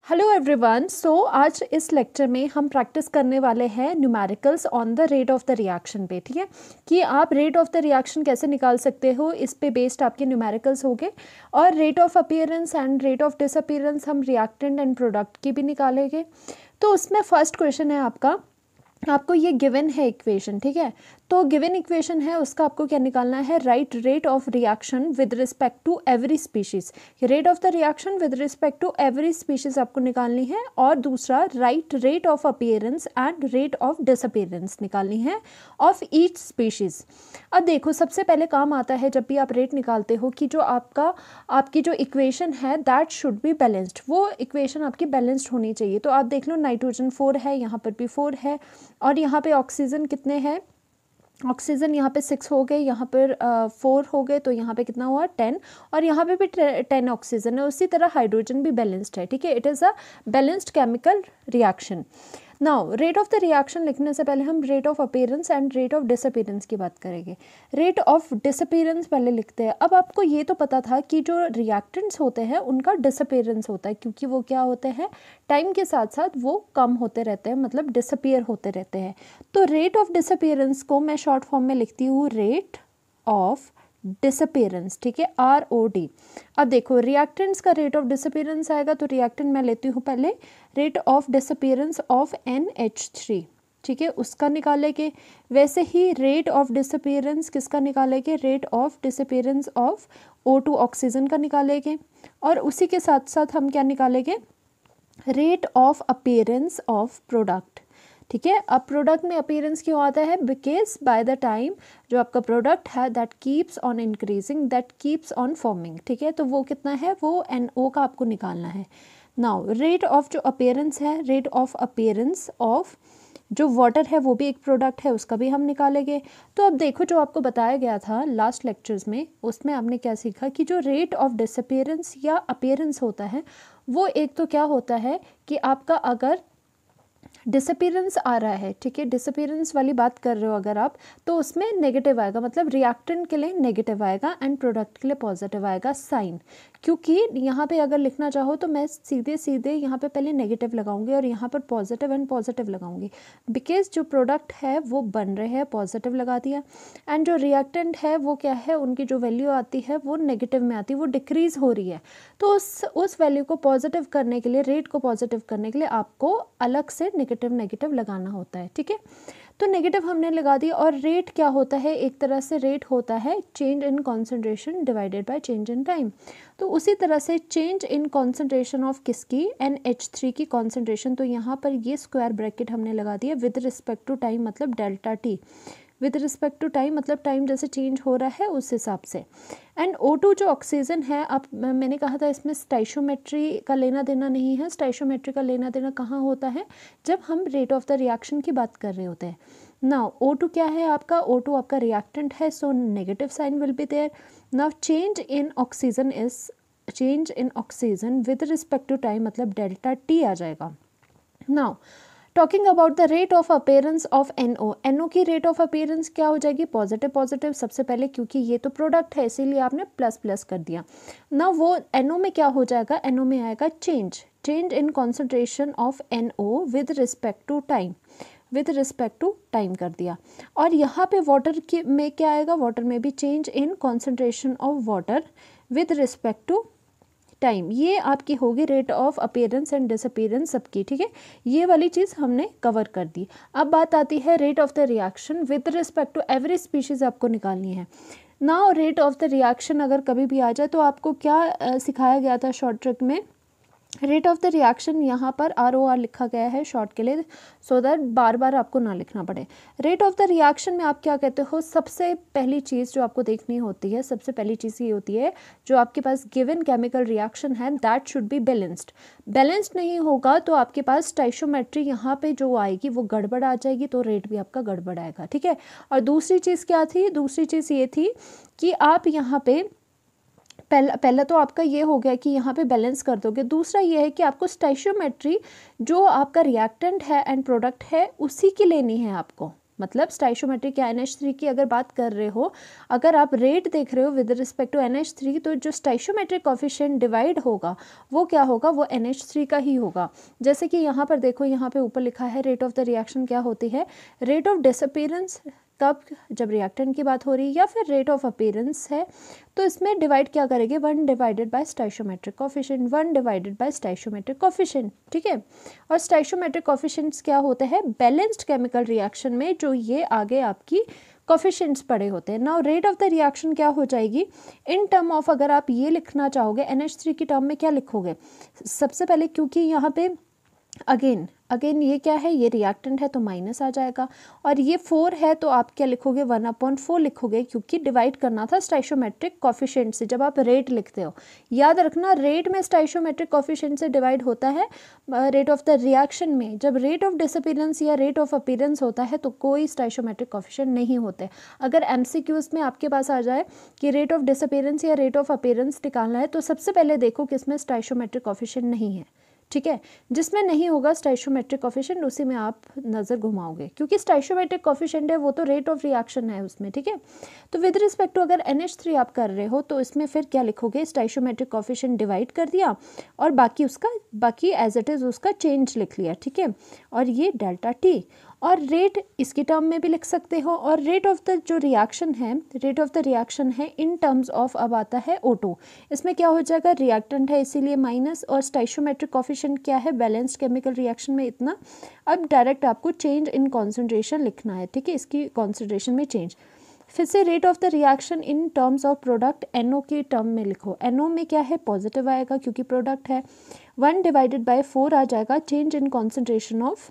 Hello everyone. आज इस lecture में हम प्रैक्टिस करने वाले हैं numericals on the rate of the reaction पे। ठीक है कि आप रेट ऑफ द रिएक्शन कैसे निकाल सकते हो, इस पे बेस्ड आपके न्यूमेरिकल्स होंगे। और rate of appearance and rate of disappearance हम रिएक्टेंट एंड प्रोडक्ट की भी निकालेंगे। तो उसमें फर्स्ट क्वेश्चन है आपको ये गिवन है इक्वेशन। ठीक है, तो गिवन इक्वेशन है, उसका आपको क्या निकालना है, right rate of reaction with respect to every species. Rate of the reaction with respect to every species आपको निकालनी है। और दूसरा right rate of appearance and rate of disappearance निकालनी है ऑफ ईच स्पीशीज। अब देखो, सबसे पहले काम आता है जब भी आप रेट निकालते हो कि जो आपकी जो इक्वेशन है दैट शुड बी बैलेंस्ड, वो इक्वेशन आपकी बैलेंस्ड होनी चाहिए। तो आप देख लो, नाइट्रोजन 4 है, यहाँ पर भी 4 है, और यहाँ पे ऑक्सीजन कितने हैं, ऑक्सीजन यहाँ पे 6 हो गए, यहाँ पर 4 हो गए, तो यहाँ पे कितना हुआ 10, और यहाँ पे भी 10 ऑक्सीजन है। उसी तरह हाइड्रोजन भी बैलेंस्ड है। ठीक है, it is a balanced chemical reaction. Now rate of the reaction लिखने से पहले हम rate of appearance and rate of disappearance की बात करेंगे। रेट ऑफ डिसअपीयरेंस पहले लिखते हैं। अब आपको ये तो पता था कि जो रिएक्टेंट्स होते हैं उनका डिसअपीयरेंस होता है, क्योंकि वो क्या होते हैं, टाइम के साथ साथ वो कम होते रहते हैं, मतलब डिसअपीयर होते रहते हैं। तो रेट ऑफ डिसअपीयरेंस को मैं शॉर्ट फॉर्म में लिखती हूँ रेट ऑफ डिसअपीयरेंस। ठीक है, ROD। अब देखो, रिएक्टेंट्स का रेट ऑफ डिसअपीयरेंस आएगा, तो रिएक्टेंट मैं लेती हूँ पहले rate of disappearance of NH3। ठीक है, उसका निकालेंगे। वैसे ही रेट ऑफ डिसअपीयरेंस किसका निकालेंगे, rate of disappearance of O2 oxygen का निकालेंगे। और उसी के साथ साथ हम क्या निकालेंगे, rate of appearance of product. ठीक है, अब प्रोडक्ट में अपीयरेंस क्यों आता है, बिकॉज बाय द टाइम जो आपका प्रोडक्ट है that keeps on increasing, that keeps on forming. ठीक है, तो वो कितना है, वो NO का आपको निकालना है। नाउ रेट ऑफ जो अपीयरेंस है, रेट ऑफ अपीयरेंस ऑफ जो वाटर है वो भी एक प्रोडक्ट है, उसका भी हम निकालेंगे। तो अब देखो, जो आपको बताया गया था लास्ट लेक्चर्स में, उसमें आपने क्या सीखा कि जो रेट ऑफ डिसअपीयरेंस या अपीयरेंस होता है वो एक तो क्या होता है कि आपका अगर डिसअपीयरेंस आ रहा है, ठीक है, डिसअपीयरेंस वाली बात कर रहे हो अगर आप, तो उसमें नेगेटिव आएगा, मतलब रिएक्टेंट के लिए नेगेटिव आएगा एंड प्रोडक्ट के लिए पॉजिटिव आएगा साइन। क्योंकि यहाँ पे अगर लिखना चाहो तो मैं सीधे सीधे यहाँ पे पहले नेगेटिव लगाऊंगी और यहाँ पर पॉजिटिव एंड पॉजिटिव लगाऊंगी, बिकॉज जो प्रोडक्ट है वो बन रहे हैं, पॉजिटिव लगा दिया, एंड जो रिएक्टेंट है वो क्या है, उनकी जो वैल्यू आती है वो नेगेटिव में आती है, वो डिक्रीज हो रही है। तो उस वैल्यू को पॉजिटिव करने के लिए, रेट को पॉजिटिव करने के लिए आपको अलग से नेगेटिव लगाना होता है। ठीक है, तो नेगेटिव हमने लगा दिया। और रेट क्या होता है, एक तरह से रेट होता है change in concentration divided by change in time. तो उसी तरह से चेंज इन कॉन्सेंट्रेशन ऑफ किसकी, NH3 की कॉन्सेंट्रेशन। तो यहाँ पर ये स्क्वायर ब्रैकेट हमने लगा दिया विद रिस्पेक्ट टू टाइम, मतलब delta T। With respect to time मतलब टाइम जैसे चेंज हो रहा है उस हिसाब से। एंड O2 जो ऑक्सीजन है, अब मैंने कहा था इसमें स्टाइशोमेट्री का लेना देना नहीं है। स्टाइशोमेट्री का लेना देना कहाँ होता है, जब हम रेट ऑफ द रिएक्शन की बात कर रहे होते हैं। नाउ O2 क्या है आपका, O2 आपका रिएक्टेंट है, so negative sign will be there. Now change in oxygen is change in oxygen with respect to time, मतलब डेल्टा T आ जाएगा। Now talking about the rate of appearance of NO की rate of appearance क्या हो जाएगी, positive positive सबसे पहले, क्योंकि ये तो प्रोडक्ट है इसीलिए आपने प्लस प्लस कर दिया ना। वो NO में क्या हो जाएगा, NO में आएगा change in concentration of NO with respect to time, with respect to time कर दिया। और यहाँ पे वाटर में क्या आएगा, वाटर में भी change in concentration of water with respect to time. ये आपकी होगी rate of appearance and disappearance सबकी। ठीक है, ये वाली चीज़ हमने कवर कर दी। अब बात आती है rate of the reaction with respect to every species आपको निकालनी है। Now rate of the reaction अगर कभी भी आ जाए तो आपको क्या सिखाया गया था शॉर्ट ट्रिक में, रेट ऑफ द रिएक्शन यहाँ पर ROR लिखा गया है शॉर्ट के लिए, सो दैट बार बार आपको ना लिखना पड़े। रेट ऑफ द रिएक्शन में आप क्या कहते हो, सबसे पहली चीज़ जो आपको देखनी होती है, सबसे पहली चीज़ ये होती है, जो आपके पास गिवन केमिकल रिएक्शन है that should be balanced. Balanced नहीं होगा तो आपके पास स्टाइशोमेट्री यहाँ पे जो आएगी वो गड़बड़ आ जाएगी, तो रेट भी आपका गड़बड़ आएगा। ठीक है, और दूसरी चीज़ क्या थी, दूसरी चीज़ ये थी कि आप यहाँ पे पहला तो आपका ये हो गया कि यहाँ पे बैलेंस कर दोगे। दूसरा ये है कि आपको स्टाइशियोमेट्री जो आपका रिएक्टेंट है एंड प्रोडक्ट है उसी की लेनी है आपको। मतलब स्टाइशोमेट्रिक या NH3 की अगर बात कर रहे हो, अगर आप रेट देख रहे हो विद रिस्पेक्ट टू NH3, तो जो स्टाइशोमेट्रिक कॉफिशिएंट डिवाइड होगा वो क्या होगा, वो NH3 का ही होगा। जैसे कि यहाँ पर देखो, यहाँ पे ऊपर लिखा है रेट ऑफ द रिएक्शन क्या होती है, रेट ऑफ डिसअपीयरेंस, कब, जब रिएक्टेंट की बात हो रही है, या फिर रेट ऑफ अपीयरेंस है, तो इसमें डिवाइड क्या करेंगे, 1 divided by stoichiometric coefficient, 1 divided by stoichiometric coefficient, ठीक है। और स्टाइशोमेट्रिक कॉफिशिएंट्स क्या होते हैं, बैलेंस्ड केमिकल रिएक्शन में जो ये आगे आपकी कॉफिशिएंट्स पड़े होते हैं। Now rate of the reaction क्या हो जाएगी इन टर्म ऑफ, अगर आप ये लिखना चाहोगे NH3 की टर्म में क्या लिखोगे, सबसे पहले क्योंकि यहाँ पे अगेन ये क्या है, ये रिएक्टेंट है तो माइनस आ जाएगा, और ये 4 है तो आप क्या लिखोगे, 1/4 लिखोगे, क्योंकि डिवाइड करना था स्टाइशोमेट्रिक कॉफिशिएंट से जब आप रेट लिखते हो। याद रखना, रेट में स्टाइशोमेट्रिक कॉफिशिएंट से डिवाइड होता है रेट ऑफ द रिएक्शन में। जब रेट ऑफ डिसअपीयरेंस या रेट ऑफ अपीयरेंस होता है तो कोई स्टाइशोमेट्रिक कॉफिशिएंट नहीं होते। अगर MCQs में आपके पास आ जाए कि रेट ऑफ डिसअपीयरेंस या रेट ऑफ अपीयरेंस निकालना है, तो सबसे पहले देखो कि इसमें स्टाइशोमेट्रिक कॉफिशिएंट नहीं है, ठीक है। जिसमें नहीं होगा स्टाइशोमेट्रिक कॉफिशिएंट उसी में आप नज़र घुमाओगे, क्योंकि स्टाइशोमेट्रिक कॉफिशिएंट है वो तो रेट ऑफ रिएक्शन है उसमें, ठीक है। तो विद रिस्पेक्ट टू अगर NH3 आप कर रहे हो तो इसमें फिर क्या लिखोगे, स्टाइशोमेट्रिक कॉफिशिएंट डिवाइड कर दिया और बाकी एज इट इज़ उसका चेंज लिख लिया, ठीक है। और ये डेल्टा T, और रेट इसकी टर्म में भी लिख सकते हो। और रेट ऑफ द जो रिएक्शन है, रेट ऑफ द रिएक्शन है इन टर्म्स ऑफ, अब आता है O2, इसमें क्या हो जाएगा, रिएक्टेंट है इसीलिए माइनस, और स्टाइशोमेट्रिक कॉफिशिएंट क्या है, बैलेंस्ड केमिकल रिएक्शन में इतना। अब डायरेक्ट आपको चेंज इन कॉन्सेंट्रेशन लिखना है, ठीक है, इसकी कॉन्सेंट्रेशन में चेंज। फिर से rate of the reaction in terms of product, NO की टर्म में लिखो, NO में क्या है, पॉजिटिव आएगा क्योंकि प्रोडक्ट है, 1 डिवाइडेड बाय 4 आ जाएगा, change in concentration of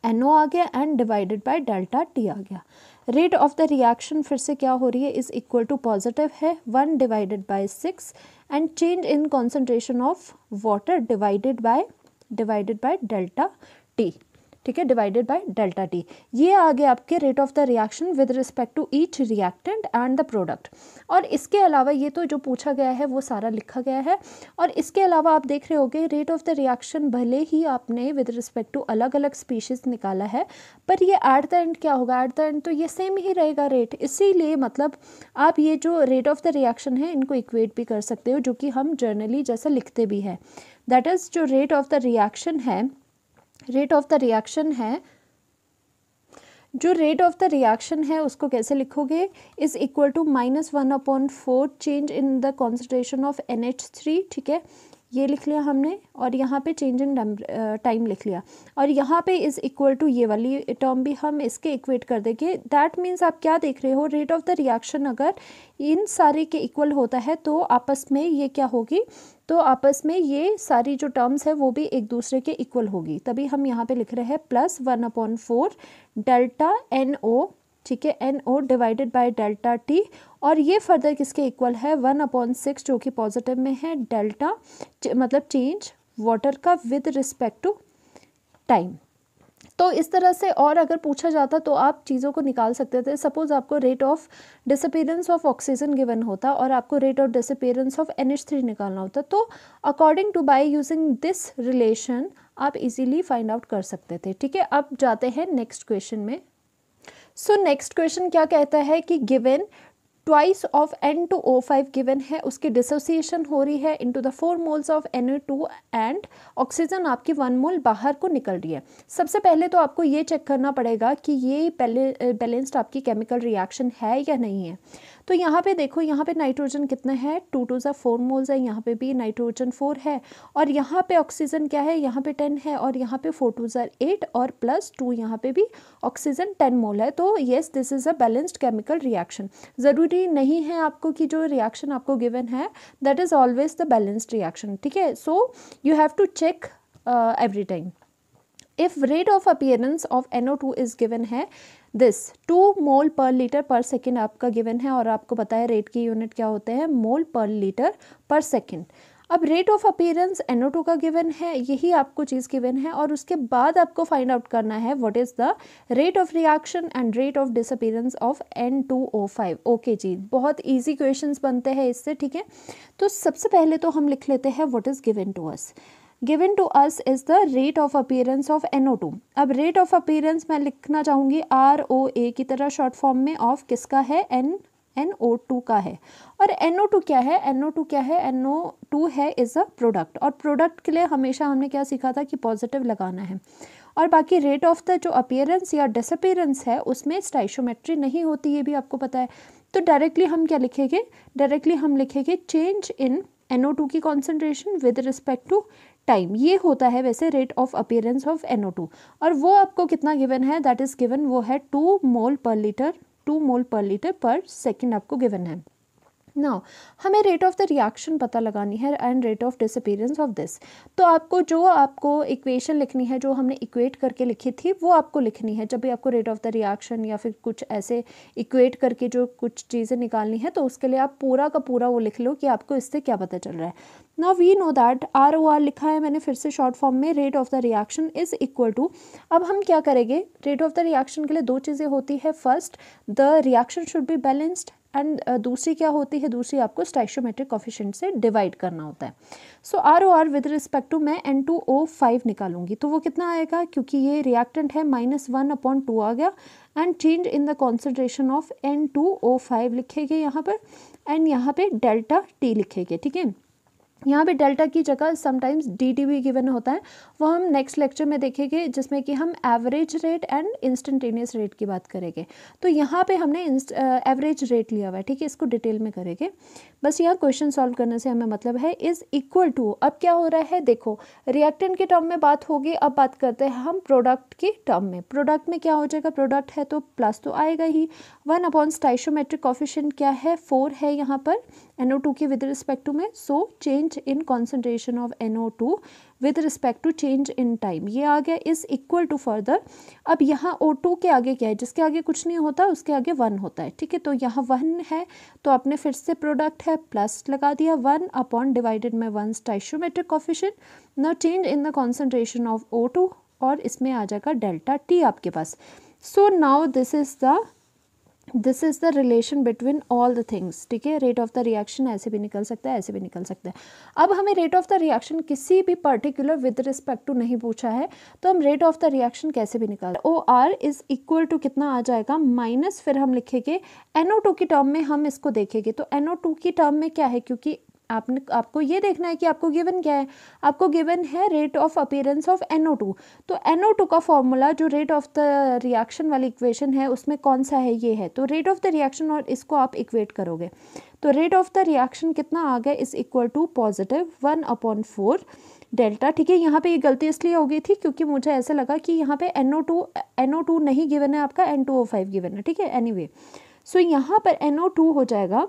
NO आ गया and divided by delta T आ गया। रेट ऑफ द रिएक्शन फिर से क्या हो रही है, इज इक्वल टू पॉजिटिव है, 1 divided by 6 and change in concentration of water divided by delta T, ठीक है, डिवाइडेड बाय डेल्टा T। ये आ गए आपके rate of the reaction with respect to each reactant and the product. और इसके अलावा ये तो जो पूछा गया है वो सारा लिखा गया है, और इसके अलावा आप देख रहे होगे रेट ऑफ द रिएक्शन भले ही आपने विद रिस्पेक्ट टू अलग अलग स्पीशीज़ निकाला है, पर ये एट द एंड क्या होगा, एट द एंड तो ये सेम ही रहेगा रेट। इसीलिए मतलब आप ये जो रेट ऑफ द रिएक्शन है इनको इक्वेट भी कर सकते हो, जो कि हम जर्नली जैसा लिखते भी हैं। दैट इज़ जो रेट ऑफ द रिएक्शन है, रेट ऑफ द रिएक्शन है, जो रेट ऑफ द रिएक्शन है उसको कैसे लिखोगे, is equal to -1/4 change in the concentration of NH3, ठीक है, ये लिख लिया हमने, और यहाँ पे चेंज इन टाइम लिख लिया, और यहाँ पे इज इक्वल टू ये वाली टर्म भी हम इसके इक्वेट कर देंगे। दैट मीन्स आप क्या देख रहे हो, रेट ऑफ द रिएक्शन अगर इन सारे के इक्वल होता है तो आपस में ये क्या होगी, तो आपस में ये सारी जो टर्म्स है वो भी एक दूसरे के इक्वल होगी, तभी हम यहाँ पे लिख रहे हैं +1/4 डेल्टा NO, ठीक है, NO divided by delta T, और ये फर्दर किसके इक्वल है, 1/6 जो कि पॉजिटिव में है, डेल्टा मतलब चेंज वाटर का विद रिस्पेक्ट टू टाइम। तो इस तरह से, और अगर पूछा जाता तो आप चीज़ों को निकाल सकते थे। सपोज आपको rate of disappearance of oxygen given होता और आपको rate of disappearance of NH3 निकालना होता, तो according to by using this relation आप इजीली फाइंड आउट कर सकते थे, ठीक है। अब जाते हैं नेक्स्ट क्वेश्चन में। सो नेक्स्ट क्वेश्चन क्या कहता है कि given twice of N2O5 given है, उसकी डिसोसिएशन हो रही है into the 4 moles of Na2 and oxygen आपकी 1 मोल बाहर को निकल रही है। सबसे पहले तो आपको ये चेक करना पड़ेगा कि ये बैलेंस्ड आपकी केमिकल रिएक्शन है या नहीं है। तो यहाँ पे देखो, यहाँ पे नाइट्रोजन कितना है, 2 2 4 मोल्स है, यहाँ पे भी नाइट्रोजन 4 है, और यहाँ पे ऑक्सीजन क्या है, यहाँ पे 10 है, और यहाँ पे 4 2 8 और +2 यहाँ पे भी ऑक्सीजन 10 मोल है। तो yes, this is a balanced chemical reaction. ज़रूरी नहीं है आपको कि जो रिएक्शन आपको गिवन है that is always the balanced reaction, ठीक है। So you have to check every time. If rate of appearance of NO2 is given है दिस 2 मोल पर लीटर पर सेकेंड आपका गिवन है, और आपको पता है रेट की यूनिट क्या होते हैं, मोल पर लीटर पर सेकेंड। अब रेट ऑफ अपीयरेंस NO2 का गिवन है, यही आपको चीज़ गिवन है, और उसके बाद आपको फाइंड आउट करना है what is the rate of reaction and rate of disappearance of N2O5। Okay जी, बहुत इजी क्वेश्चंस बनते हैं इससे, ठीक है। तो सबसे पहले तो हम लिख लेते हैं what is given to us. Given to us is the rate of appearance of NO2। अब रेट ऑफ अपीयरेंस मैं लिखना चाहूँगी ROA की तरह शॉर्ट फॉर्म में, ऑफ किसका है, NO2 का है। और NO2 क्या है, NO2 क्या है, NO2 है इज़ अ प्रोडक्ट, और प्रोडक्ट के लिए हमेशा हमने क्या सीखा था कि पॉजिटिव लगाना है। और बाकी रेट ऑफ द जो अपीयरेंस या डिसअपीयरेंस है उसमें स्टाइशोमेट्री नहीं होती, ये भी आपको पता है। तो डायरेक्टली हम क्या लिखेंगे, डायरेक्टली हम लिखेंगे चेंज इन NO2 की concentration with respect to time. ये होता है वैसे rate of appearance of NO2। और वो आपको कितना गिवन है, दैट इज गिवन, वो है 2 mole per litre, 2 mole per litre पर सेकेंड आपको गिवन है। नाउ हमें रेट ऑफ द रिएक्शन पता लगानी है and rate of disappearance of this. तो आपको इक्वेशन लिखनी है, जो हमने इक्वेट करके लिखी थी वो आपको लिखनी है। जब भी आपको रेट ऑफ द रिएक्शन या फिर कुछ ऐसे इक्वेट करके जो कुछ चीज़ें निकालनी है, तो उसके लिए आप पूरा का पूरा वो लिख लो कि आपको इससे क्या पता चल रहा है। Now we know that ROR लिखा है मैंने फिर से शॉर्ट फॉर्म में, rate of the reaction is equal to. अब हम क्या करेंगे, रेट ऑफ द रिएक्शन के लिए दो चीज़ें होती है, first the reaction should be balanced, and दूसरी क्या होती है, दूसरी आपको स्टाइशोमेट्रिक कोफिशिएंट से डिवाइड करना होता है। सो ROR विद रिस्पेक्ट टू मैं N2O5 निकालूंगी, तो वो कितना आएगा, क्योंकि ये रिएक्टेंट है -1/2 आ गया, and change in the concentration of N2O5 लिखेंगे यहाँ पर, एंड यहाँ पे डेल्टा T लिखेंगे, ठीक है। यहाँ पे डेल्टा की जगह समटाइम्स DT भी गिवन होता है, वो हम नेक्स्ट लेक्चर में देखेंगे, जिसमें कि हम average rate and instantaneous rate की बात करेंगे। तो यहाँ पे हमने एवरेज रेट लिया हुआ है, ठीक है, इसको डिटेल में करेंगे। बस यहाँ क्वेश्चन सॉल्व करने से हमें मतलब है इज इक्वल टू। अब क्या हो रहा है, देखो रिएक्टेंट के टर्म में बात होगी, अब बात करते हैं हम प्रोडक्ट के टर्म में। प्रोडक्ट में क्या हो जाएगा, प्रोडक्ट है तो प्लस तो आएगा ही, 1 स्टाइशोमेट्रिक कोफिशिएंट क्या है, 4 है यहाँ पर NO2 के विद रिस्पेक्ट टू में। So change in concentration of NO2 with respect to change in time, ये आ गया इज इक्वल टू फर्दर। अब यहाँ O2 के आगे क्या है, जिसके आगे कुछ नहीं होता उसके आगे 1 होता है, ठीक है। तो यहाँ 1 है तो आपने फिर से प्रोडक्ट है प्लस लगा दिया, 1 डिवाइडेड में 1 stoichiometric coefficient. Now change in the concentration of O2, और इसमें आ जाएगा डेल्टा T आपके पास। So now this is the relation between all the things, ठीक है। रेट ऑफ द रिएक्शन ऐसे भी निकल सकता है, ऐसे भी निकल सकता है। अब हमें रेट ऑफ द रिएक्शन किसी भी पर्टिकुलर विद रिस्पेक्ट टू नहीं पूछा है, तो हम रेट ऑफ द रिएक्शन कैसे भी निकाल, OR इज इक्वल टू कितना आ जाएगा, माइनस, फिर हम लिखेंगे NO2 की टर्म में, हम इसको देखेंगे तो NO2 की टर्म में क्या है, क्योंकि आपको ये देखना है कि आपको गिवन क्या है, आपको गिवन है rate of appearance of NO2। तो NO2 का फॉर्मूला जो रेट ऑफ द रिएक्शन वाली इक्वेशन है उसमें कौन सा है, ये है। तो रेट ऑफ द रिएक्शन और इसको आप इक्वेट करोगे तो रेट ऑफ द रिएक्शन कितना आ गया, is equal to positive 1/4 delta, ठीक है। यहाँ पे ये गलती इसलिए हो गई थी क्योंकि मुझे ऐसा लगा कि यहाँ पे NO2 नहीं गिवन है, आपका N2O5 गिवन है, ठीक है। एनीवे सो यहाँ पर NO2 हो जाएगा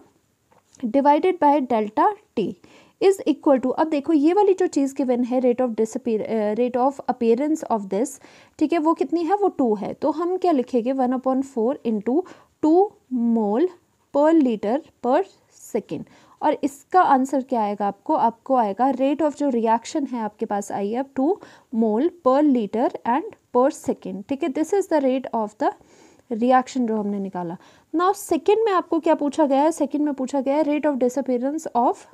divided by delta T is equal to, अब देखो ये वाली जो चीज़ गिवन है rate of appearance of this, ठीक है, वो कितनी है, वो 2 है। तो हम क्या लिखेंगे, 1/4 इंटू 2 मोल पर लीटर पर सेकेंड। और इसका आंसर क्या आएगा, आपको आएगा रेट ऑफ जो रिएक्शन है आपके पास आई है 2 मोल पर लीटर एंड पर सेकेंड, ठीक है। This is the rate of the reaction जो हमने निकाला। नाउ सेकेंड में आपको क्या पूछा गया है, सेकेंड में पूछा गया है rate of disappearance of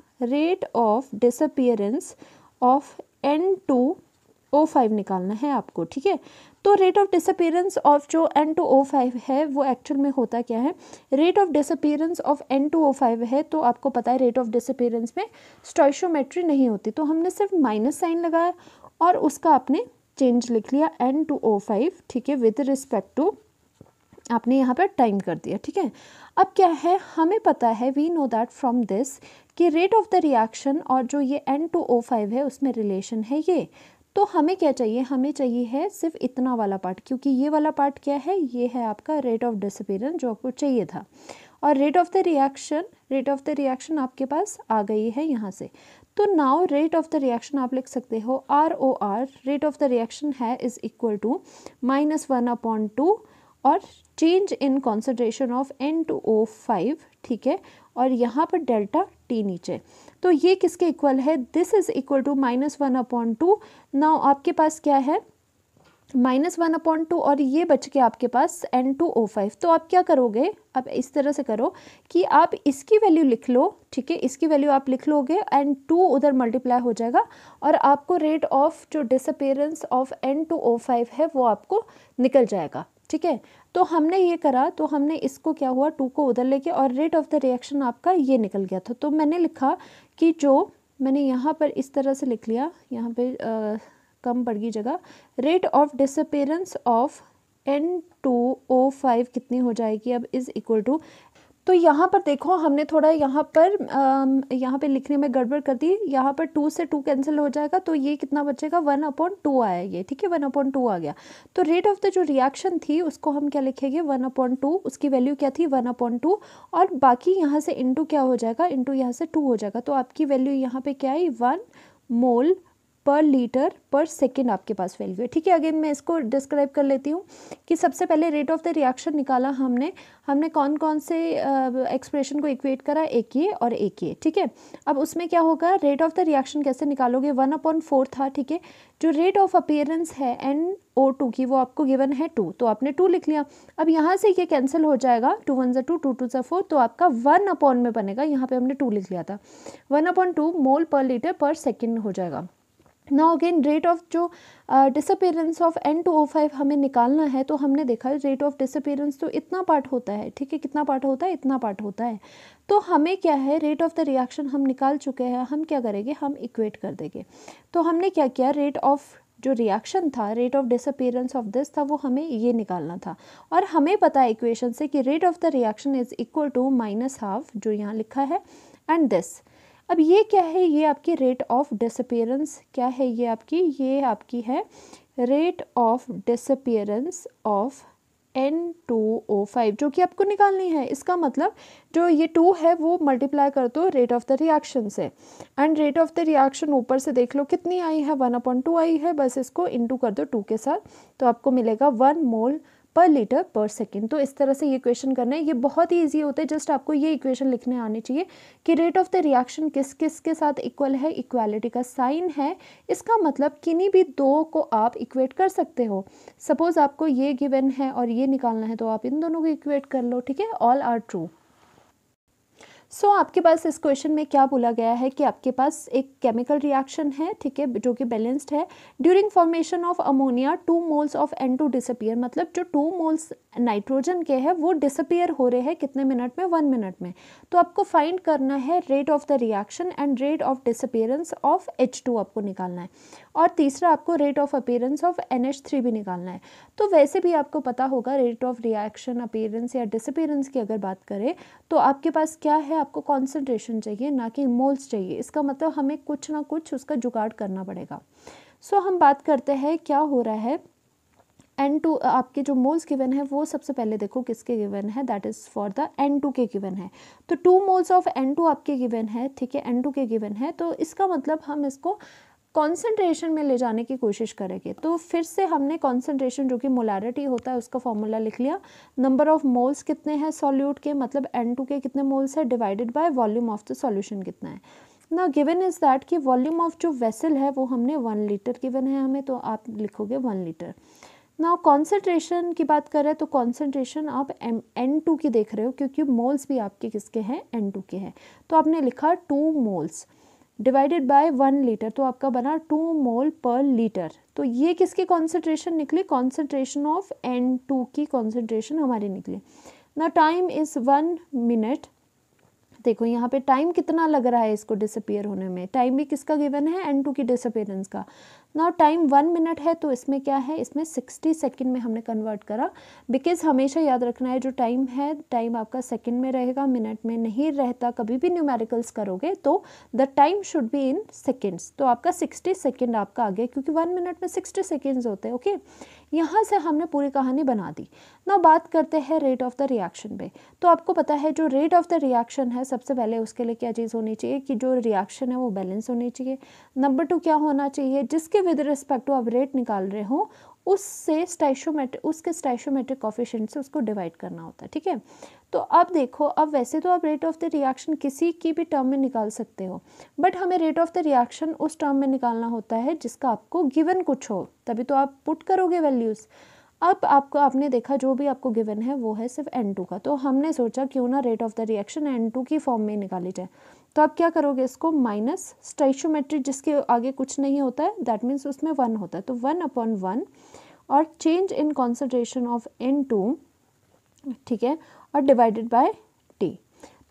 N2O5 निकालना है आपको, ठीक है। तो रेट ऑफ डिसअपीयरेंस ऑफ जो N2O5 है वो एक्चुअल में होता क्या है, rate of disappearance of N2O5 है, तो आपको पता है रेट ऑफ डिसअपीयरेंस में स्टोइशियोमेट्री नहीं होती, तो हमने सिर्फ माइनस साइन लगाया और उसका आपने चेंज लिख लिया N2O5, ठीक है, विद रिस्पेक्ट टू आपने यहाँ पर टाइम कर दिया, ठीक है। अब क्या है, हमें पता है, we know that from this कि रेट ऑफ द रिएक्शन और जो ये N2O5 है उसमें रिलेशन है ये। तो हमें क्या चाहिए, हमें चाहिए है सिर्फ इतना वाला पार्ट, क्योंकि ये वाला पार्ट क्या है, ये है आपका रेट ऑफ डिसअपीयरेंस जो आपको चाहिए था। और रेट ऑफ द रिएक्शन आपके पास आ गई है यहाँ से। तो now rate of the reaction आप लिख सकते हो ROR, rate of the reaction है इज इक्वल टू -1/2 और change in concentration of N2O5, ठीक है, और यहाँ पर डेल्टा T नीचे। तो ये किसके इक्वल है, this is equal to -1/2। Now आपके पास क्या है, -1/2 और ये बच गया आपके पास N2O5। तो आप क्या करोगे, अब इस तरह से करो कि आप इसकी वैल्यू लिख लो, ठीक है, इसकी वैल्यू आप लिख लोगे एंड 2 उधर मल्टीप्लाई हो जाएगा और आपको रेट ऑफ जो डिसअपेरेंस ऑफ N2O5 है वो आपको निकल जाएगा, ठीक है। तो हमने ये करा, तो हमने इसको क्या हुआ 2 को उधर लेके और रेट ऑफ द रिएक्शन आपका ये निकल गया था। तो मैंने लिखा कि जो मैंने यहाँ पर इस तरह से लिख लिया, यहाँ पे कम पड़ गई जगह, rate of disappearance of N2O5 कितनी हो जाएगी अब इज़ इक्वल टू, तो यहाँ पर देखो हमने थोड़ा यहाँ पे लिखने में गड़बड़ कर दी, यहाँ पर 2 से 2 कैंसिल हो जाएगा तो ये कितना बचेगा 1/2 आया ये, ठीक है, 1/2 आ गया। तो रेट ऑफ द जो रिएक्शन थी उसको हम क्या लिखेंगे 1/2, उसकी वैल्यू क्या थी 1/2 और बाकी यहाँ से इंटू क्या हो जाएगा, इंटू यहाँ से 2 हो जाएगा। तो आपकी वैल्यू यहाँ पे क्या आई 1 मोल पर लीटर पर सेकेंड आपके पास वैल्यू है, ठीक है। अगेन मैं इसको डिस्क्राइब कर लेती हूँ कि सबसे पहले रेट ऑफ द रिएक्शन निकाला हमने कौन कौन से एक्सप्रेशन को इक्वेट करा, एक ये और एक ये, ठीक है। अब उसमें क्या होगा, रेट ऑफ द रिएक्शन कैसे निकालोगे, 1/4 था, ठीक है। जो रेट ऑफ अपीयरेंस है NO2 की वो आपको गिवन है 2, तो आपने 2 लिख लिया। अब यहाँ से ये कैंसिल हो जाएगा, 2 1 ज़ा 2, 2 2 ज़ा 4, तो आपका 1 में बनेगा, यहाँ पे हमने 2 लिख लिया था, 1/2 मोल पर लीटर पर सेकेंड हो जाएगा। नाउ अगेन रेट ऑफ जो डिसअपेरेंस ऑफ N2O5 हमें निकालना है, तो हमने देखा रेट ऑफ डिसअपेरेंस तो इतना पार्ट होता है, ठीक है, कितना पार्ट होता है, इतना पार्ट होता है। तो हमें क्या है, रेट ऑफ द रिएक्शन हम निकाल चुके हैं, हम क्या करेंगे, हम इक्वेट कर देंगे। तो हमने क्या किया, रेट ऑफ जो रिएक्शन था, rate of disappearance of this था, वो हमें ये निकालना था और हमें पता है इक्वेशन से कि rate of the reaction is equal to -1/2 जो यहाँ लिखा है एंड दिस। अब ये क्या है, ये आपकी रेट ऑफ डिसअपेरेंस क्या है, ये आपकी है rate of disappearance of N2O5 जो कि आपको निकालनी है। इसका मतलब जो ये 2 है वो मल्टीप्लाई कर दो रेट ऑफ द रिएक्शन से and rate of the reaction ऊपर से देख लो कितनी आई है, 1/2 आई है, बस इसको इंटू कर दो 2 के साथ, तो आपको मिलेगा 1 मोल पर लीटर पर सेकेंड। तो इस तरह से ये इक्वेशन करना है, ये बहुत ही ईजी होता है, जस्ट आपको ये इक्वेशन लिखने आनी चाहिए कि रेट ऑफ द रिएक्शन किस किस के साथ इक्वल है, इक्वालिटी का साइन है, इसका मतलब किन्हीं भी दो को आप इक्वेट कर सकते हो। सपोज आपको ये गिवन है और ये निकालना है तो आप इन दोनों को इक्वेट कर लो, ठीक है, ऑल आर ट्रू। सो आपके पास इस क्वेश्चन में क्या बोला गया है कि आपके पास एक केमिकल रिएक्शन है, ठीक है, जो कि बैलेंस्ड है। During formation of ammonia 2 moles of N2 disappear, मतलब जो 2 मोल्स नाइट्रोजन के हैं वो डिसअपियर हो रहे हैं कितने मिनट में, 1 मिनट में। तो आपको फाइंड करना है rate of the reaction and rate of disappearance of H2 आपको निकालना है और तीसरा आपको rate of appearance of NH3 भी निकालना है। तो वैसे भी आपको पता होगा रेट ऑफ रिएक्शन, अपीयरेंस या डिसअपियरेंस की अगर बात करें तो आपके पास क्या है, आपको कॉन्सेंट्रेशन चाहिए ना कि मोल्स चाहिए। इसका मतलब हमें कुछ ना कुछ उसका जुगाड़ करना पड़ेगा। सो हम बात करते हैं क्या हो रहा है। N2 आपके जो मोल्स गिवन है वो सबसे पहले देखो किसके गिवन है, that is for the N2 के गिवन है। तो 2 मोल्स ऑफ N2 आपके गिवन है, ठीक है, N2 के गिवन है, तो इसका मतलब हम इसको कॉन्सेंट्रेशन में ले जाने की कोशिश करेंगे। तो फिर से हमने कॉन्सेंट्रेशन जो कि मोलैरिटी होता है उसका फॉर्मूला लिख लिया, नंबर ऑफ मोल्स कितने हैं सॉल्यूट के, मतलब N2 के कितने मोल्स है divided by volume of the solution कितना है। ना गिवन इज दैट कि वॉल्यूम ऑफ जो वेसल है वो हमने 1 लीटर गिवन है हमें, तो आप लिखोगे 1 लीटर। ना कॉन्सेंट्रेशन की बात करें तो कॉन्सेंट्रेशन आप N2 की देख रहे हो क्योंकि मोल्स भी आपके किसके हैं, N2 के हैं, तो आपने लिखा 2 मोल्स डिवाइडेड बाय 1 लीटर, तो आपका बना 2 मोल पर लीटर। तो ये किसकी कॉन्सेंट्रेशन निकली, कॉन्सेंट्रेशन ऑफ N2 की कॉन्सेंट्रेशन हमारी निकली। ना टाइम इज़ 1 मिनट, देखो यहाँ पे टाइम कितना लग रहा है इसको डिसअपियर होने में, टाइम भी किसका गिवन है, N2 की डिसअपियरेंस का। नाउ टाइम 1 मिनट है तो इसमें क्या है, इसमें 60 सेकंड में हमने कन्वर्ट करा, बिकॉज हमेशा याद रखना है जो टाइम है, टाइम आपका सेकंड में रहेगा, मिनट में नहीं रहता। कभी भी न्यूमेरिकल्स करोगे तो the time should be in seconds, तो आपका 60 सेकेंड आपका आ गया क्योंकि 1 मिनट में 60 सेकेंड्स होते हैं। ओके, यहाँ से हमने पूरी कहानी बना दी। ना बात करते हैं रेट ऑफ द रिएक्शन पे। तो आपको पता है जो रेट ऑफ द रिएक्शन है सबसे पहले उसके लिए क्या चीज़ होनी चाहिए कि जो रिएक्शन है वो बैलेंस होनी चाहिए। नंबर 2 क्या होना चाहिए, जिसके विद रिस्पेक्ट टू आप रेट निकाल रहे हो उससे उसके स्टाइशोमेट्रिक कोफिशिएंट से उसको डिवाइड करना होता है, ठीक है। तो अब देखो, अब वैसे तो आप रेट ऑफ द रिएक्शन किसी की भी टर्म में निकाल सकते हो, बट हमें रेट ऑफ द रिएक्शन उस टर्म में निकालना होता है जिसका आपको गिवन कुछ हो, तभी तो आप पुट करोगे वैल्यूज़। अब आपने देखा जो भी आपको गिवन है वो है सिर्फ N2 का, तो हमने सोचा क्यों ना rate of the reaction N2 की फॉर्म में निकाली जाए। तो आप क्या करोगे, इसको माइनस स्टाइशोमेट्रिक जिसके आगे कुछ नहीं होता है, दैट मीन्स उसमें 1 होता है, तो 1/1 और change in concentration of N2, ठीक है, और डिवाइडेड बाय T।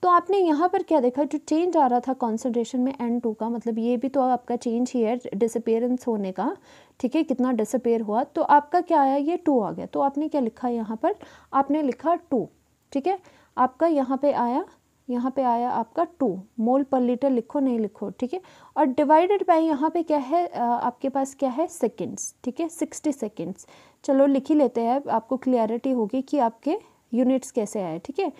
तो आपने यहाँ पर क्या देखा, जो चेंज आ रहा था कॉन्सेंट्रेशन में N2 का, मतलब ये भी तो आपका चेंज ही है डिसअपेरेंस होने का, ठीक है, कितना डिसअपेयर हुआ, तो आपका क्या आया, ये 2 आ गया। तो आपने क्या लिखा यहाँ पर, आपने लिखा 2, ठीक है, आपका यहाँ पे आया आपका 2 मोल पर लीटर, लिखो नहीं लिखो, ठीक है, और डिवाइडेड बाय यहाँ पे क्या है, आपके पास क्या है, सेकेंड्स, ठीक है, 60 सेकेंड्स। चलो लिख ही लेते हैं, आपको क्लियरिटी होगी कि आपके यूनिट्स कैसे आए, ठीक है।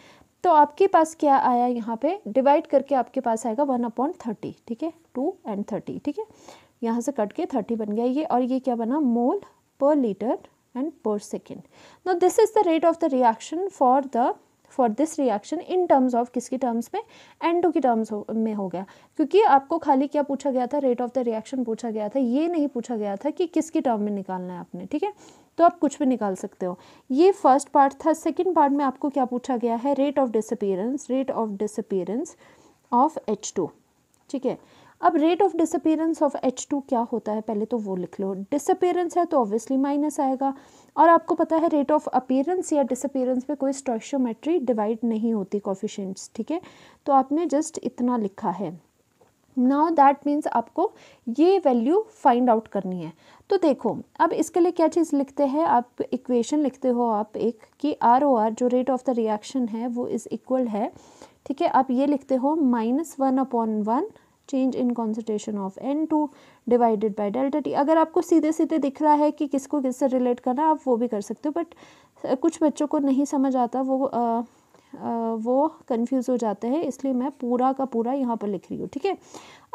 तो आपके पास क्या आया, यहाँ पे डिवाइड करके आपके पास आएगा 1/30, ठीक है, 2 and 30, ठीक है, यहाँ से कट के 30 बन गया ये, और ये क्या बना, मोल पर लीटर एंड पर second. Now this is the rate of the reaction for this reaction in terms of किसकी टर्म्स में, N2 की टर्म्स में हो गया, क्योंकि आपको खाली क्या पूछा गया था, रेट ऑफ द रिएक्शन पूछा गया था, ये नहीं पूछा गया था कि किसकी टर्म में निकालना है आपने, ठीक है। तो आप कुछ भी निकाल सकते हो। ये फर्स्ट पार्ट था। सेकंड पार्ट में आपको क्या पूछा गया है, rate of disappearance of H2, ठीक है। अब rate of disappearance of H2 क्या होता है, पहले तो वो लिख लो। डिसअपीयरेंस है तो ऑब्वियसली माइनस आएगा, और आपको पता है रेट ऑफ अपीयरेंस या डिसअपीयरेंस पे कोई स्टोइशियोमेट्री डिवाइड नहीं होती कोफिशिएंट्स, ठीक है। तो आपने जस्ट इतना लिखा है। नाउ दैट मीन्स आपको ये वैल्यू फाइंड आउट करनी है। तो देखो, अब इसके लिए क्या चीज़ लिखते हैं, आप इक्वेशन लिखते हो आप एक, कि ROR जो रेट ऑफ द रिएक्शन है वो इज़ इक्वल है, ठीक है, आप ये लिखते हो -1/1 change in concentration of N2 divided by delta T। अगर आपको सीधे सीधे दिख रहा है कि किसको किससे रिलेट करना है, आप वो भी कर सकते हो, बट कुछ बच्चों को नहीं समझ आता, वो कंफ्यूज हो जाते हैं, इसलिए मैं पूरा का पूरा यहाँ पर लिख रही हूँ, ठीक है।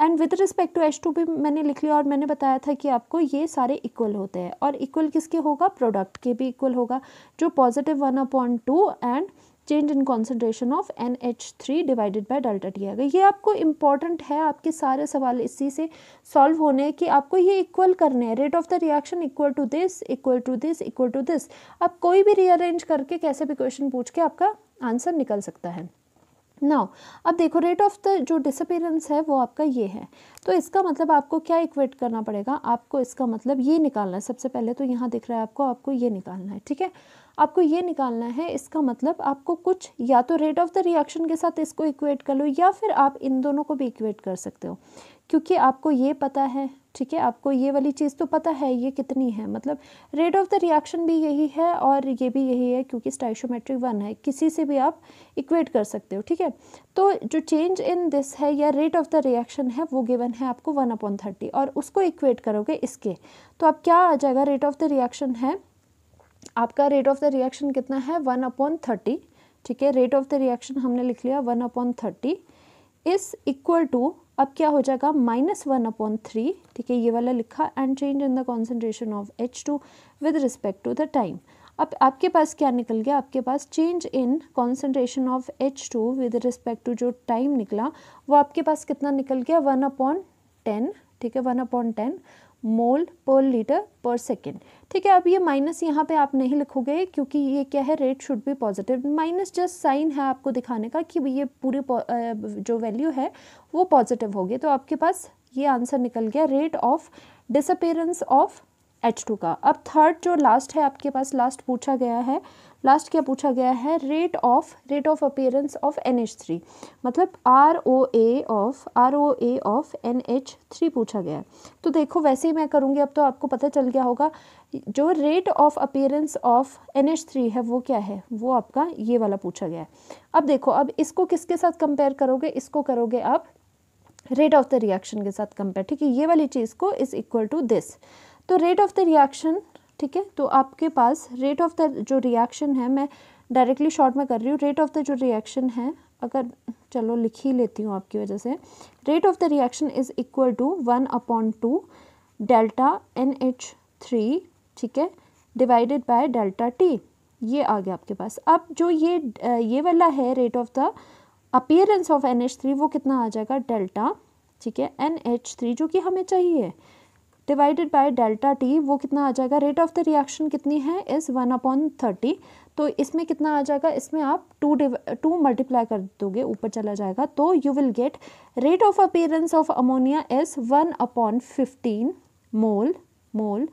And with respect to H2 भी मैंने लिख लिया, और मैंने बताया था कि आपको ये सारे इक्वल होते हैं, और इक्वल किसके होगा, प्रोडक्ट के भी इक्वल होगा, जो positive 1/2 and change in concentration of NH3 divided by delta T आएगा। ये आपको इंपॉर्टेंट है, आपके सारे सवाल इसी से सॉल्व होने कि आपको ये इक्वल करने हैं, rate of the reaction equal to this equal to this equal to this. आप कोई भी रीअरेंज करके कैसे भी क्वेश्चन पूछ के आपका आंसर निकल सकता है। नाउ अब देखो, रेट ऑफ द जो डिसअपीयरेंस है वो आपका ये है, तो इसका मतलब आपको क्या इक्वेट करना पड़ेगा, आपको इसका मतलब ये निकालना है। सबसे पहले तो यहाँ दिख रहा है आपको ये निकालना है, ठीक है, आपको ये निकालना है। इसका मतलब आपको कुछ या तो रेट ऑफ द रिएक्शन के साथ इसको इक्वेट कर लो, या फिर आप इन दोनों को भी इक्वेट कर सकते हो, क्योंकि आपको ये पता है, ठीक है, आपको ये वाली चीज़ तो पता है ये कितनी है, मतलब रेट ऑफ द रिएक्शन भी यही है और ये भी यही है, क्योंकि स्टाइशोमेट्रिक 1 है, किसी से भी आप इक्वेट कर सकते हो, ठीक है। तो जो चेंज इन दिस है या रेट ऑफ द रिएक्शन है वो गिवन है आपको 1/30, और उसको इक्वेट करोगे इसके, तो अब क्या आ जाएगा, रेट ऑफ द रिएक्शन है आपका, रेट ऑफ द रिएक्शन कितना है 1/30, ठीक है, रेट ऑफ द रिएक्शन हमने लिख लिया 1/30 इज इक्वल टू, अब क्या हो जाएगा -1/3, ठीक है, ये वाला लिखा, and change in the concentration of H2 with respect to the time. अब आपके पास क्या निकल गया, आपके पास change in concentration of H2 with respect to जो टाइम निकला वो आपके पास कितना निकल गया 1/10, ठीक है, 1/10 मोल पर लीटर पर सेकेंड, ठीक है। अब ये माइनस यहाँ पे आप नहीं लिखोगे, क्योंकि ये क्या है, rate should be positive, minus just sign है आपको दिखाने का कि ये पूरी जो वैल्यू है वो पॉजिटिव होगी। तो आपके पास ये आंसर निकल गया rate of disappearance of H2 का। अब थर्ड जो लास्ट है आपके पास, लास्ट पूछा गया है, लास्ट क्या पूछा गया है, rate of appearance of NH3, मतलब ROA ऑफ NH3 पूछा गया है। तो देखो वैसे ही मैं करूँगी, अब तो आपको पता चल गया होगा जो rate of appearance of NH3 है वो क्या है, वो आपका ये वाला पूछा गया है। अब देखो, अब इसको किसके साथ कंपेयर करोगे, इसको करोगे आप रेट ऑफ द रिएक्शन के साथ कंपेयर, ठीक है, ये वाली चीज़ को इज इक्वल टू दिस। तो रेट ऑफ द रिएक्शन, ठीक है, तो आपके पास रेट ऑफ द जो रिएक्शन है, मैं डायरेक्टली शॉर्ट में कर रही हूँ, रेट ऑफ द जो रिएक्शन है, अगर चलो लिख ही लेती हूँ आपकी वजह से, rate of the reaction is equal to 1/2 delta NH3, ठीक है, डिवाइडेड बाय डेल्टा टी, ये आ गया आपके पास। अब जो ये वाला है rate of the appearance of NH3 वो कितना आ जाएगा डेल्टा, ठीक है, NH3 जो कि हमें चाहिए, डिवाइडेड बाय डेल्टा टी वो कितना आ जाएगा, रेट ऑफ द रिएक्शन कितनी है इस 1/30, तो इसमें कितना आ जाएगा, इसमें आप 2 मल्टीप्लाई कर दोगे ऊपर चला जाएगा, तो you will get rate of appearance of ammonia is 1/15 mole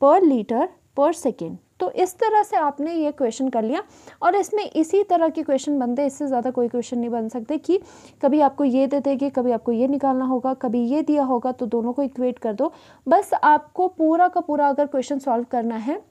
per litre पर सेकेंड। तो इस तरह से आपने ये क्वेश्चन कर लिया, और इसमें इसी तरह के क्वेश्चन बनते, इससे ज़्यादा कोई क्वेश्चन नहीं बन सकते कि कभी आपको ये दे देंगे, कभी आपको ये निकालना होगा, कभी ये दिया होगा, तो दोनों को इक्वेट कर दो। बस आपको पूरा का पूरा अगर क्वेश्चन सॉल्व करना है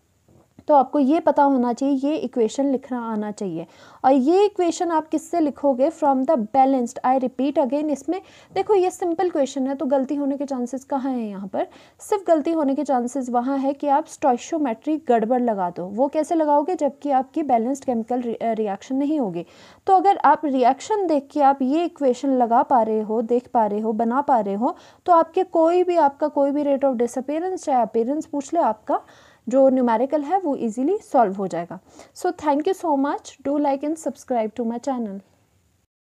तो आपको ये पता होना चाहिए, ये इक्वेशन लिखना आना चाहिए। और ये इक्वेशन आप किससे लिखोगे, from the balanced, I repeat again, इसमें देखो ये सिंपल क्वेश्चन है तो गलती होने के चांसेस कहाँ हैं, यहाँ पर सिर्फ गलती होने के चांसेस वहाँ है कि आप स्टोइशियोमेट्री गड़बड़ लगा दो। वो कैसे लगाओगे, जबकि आपकी बैलेंस्ड केमिकल रिएक्शन नहीं होगी। तो अगर आप रिएक्शन देख के आप ये इक्वेशन लगा पा रहे हो, देख पा रहे हो, बना पा रहे हो, तो आपका कोई भी रेट ऑफ डिसअपीयरेंस चाहे अपीयरेंस पूछ ले, आपका जो न्यूमेरिकल है वो इजीली सॉल्व हो जाएगा। So thank you so much, do like and subscribe to my channel.